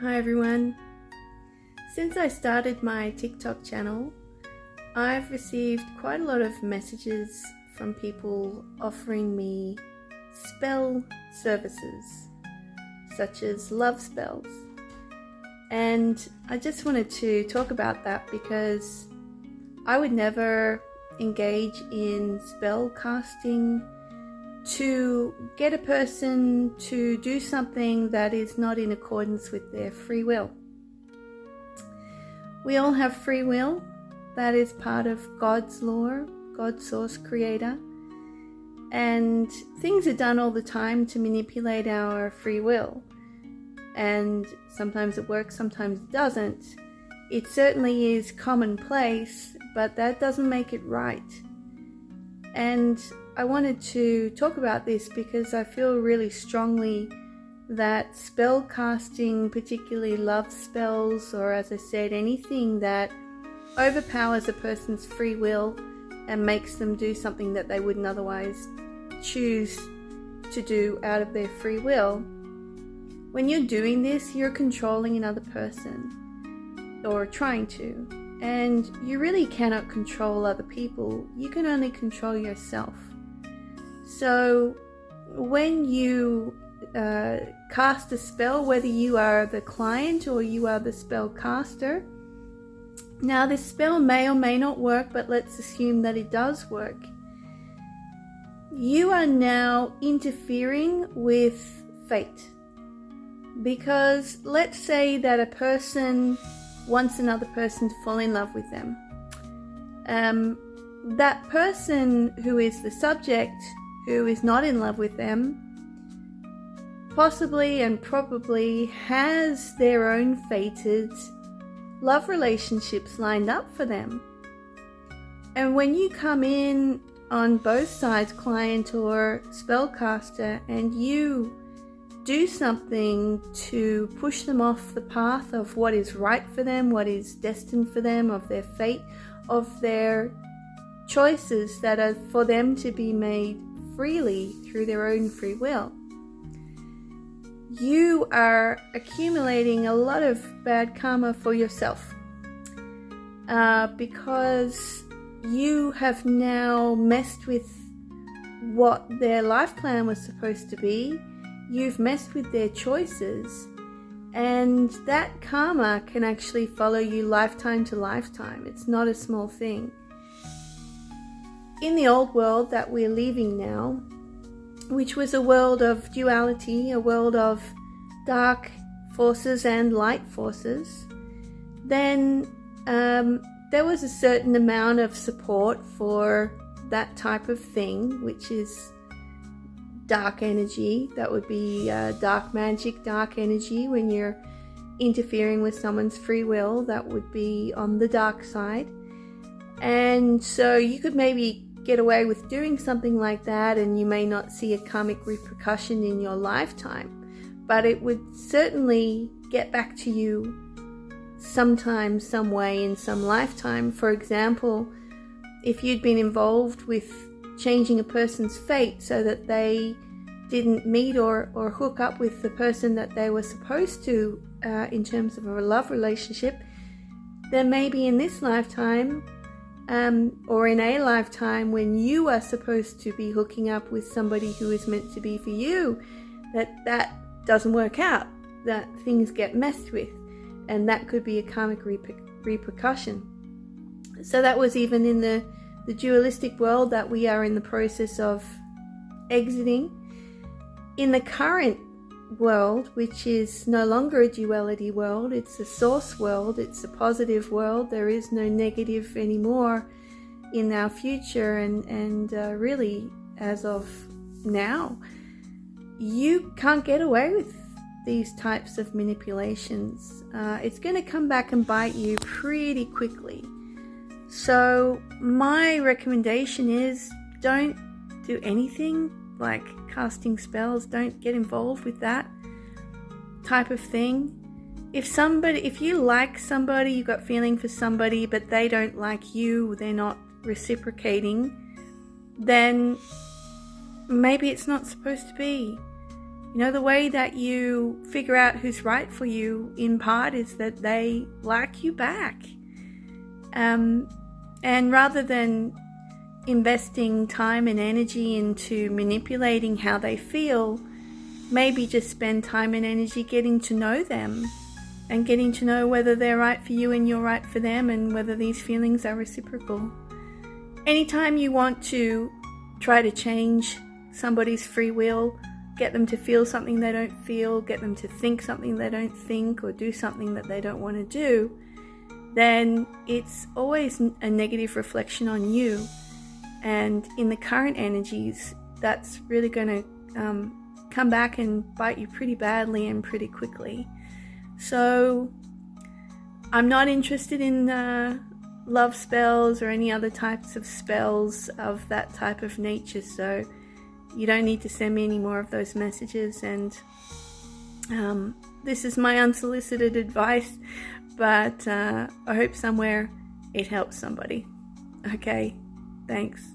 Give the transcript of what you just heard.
Hi everyone. Since I started my TikTok channel, I've received quite a lot of messages from people offering me spell services, such as love spells. And I just wanted to talk about that because I would never engage in spell casting to get a person to do something that is not in accordance with their free will. We all have free will. That is part of God's law, God's source creator. And things are done all the time to manipulate our free will. And sometimes it works, sometimes it doesn't. It certainly is commonplace, but that doesn't make it right. And I wanted to talk about this because I feel really strongly that spell casting, particularly love spells, or as I said, anything that overpowers a person's free will and makes them do something that they wouldn't otherwise choose to do out of their free will. When you're doing this, you're controlling another person, or trying to, and you really cannot control other people. You can only control yourself. So when you cast a spell, whether you are the client or you are the spell caster, now this spell may or may not work, but let's assume that it does work. You are now interfering with fate. Because let's say that a person wants another person to fall in love with them. That person who is the subject, who is not in love with them, possibly and probably has their own fated love relationships lined up for them. And when you come in on both sides, client or spellcaster, and you do something to push them off the path of what is right for them, what is destined for them, of their fate, of their choices that are for them to be made freely through their own free will, you are accumulating a lot of bad karma for yourself, because you have now messed with what their life plan was supposed to be. You've messed with their choices, and that karma can actually follow you lifetime to lifetime. It's not a small thing. In the old world that we're leaving now, which was a world of duality, a world of dark forces and light forces, then there was a certain amount of support for that type of thing, which is dark energy. That would be dark magic, dark energy. When you're interfering with someone's free will, that would be on the dark side. And so you could maybe get away with doing something like that, and you may not see a karmic repercussion in your lifetime, but it would certainly get back to you sometime, some way, in some lifetime. For example, if you'd been involved with changing a person's fate so that they didn't meet or hook up with the person that they were supposed to in terms of a love relationship, then maybe in this lifetime or in a lifetime when you are supposed to be hooking up with somebody who is meant to be for you, that doesn't work out, that things get messed with, and that could be a karmic repercussion. So that was even in the dualistic world that we are in the process of exiting. In the current world, which is no longer a duality world, it's a source world, it's a positive world. There is no negative anymore in our future, and really as of now, you can't get away with these types of manipulations. It's going to come back and bite you pretty quickly. So my recommendation is, don't do anything like casting spells. Don't get involved with that type of thing. If you like somebody, you've got feeling for somebody, but they don't like you, they're not reciprocating, then maybe it's not supposed to be. The way that you figure out who's right for you in part is that they like you back. And rather than investing time and energy into manipulating how they feel, maybe just spend time and energy getting to know them and getting to know whether they're right for you and you're right for them, and whether these feelings are reciprocal. Anytime you want to try to change somebody's free will, get them to feel something they don't feel, get them to think something they don't think, or do something that they don't want to do, then it's always a negative reflection on you. And in the current energies, that's really going to come back and bite you pretty badly and pretty quickly. So I'm not interested in love spells or any other types of spells of that type of nature, so you don't need to send me any more of those messages. And this is my unsolicited advice, but I hope somewhere it helps somebody. Okay, thanks.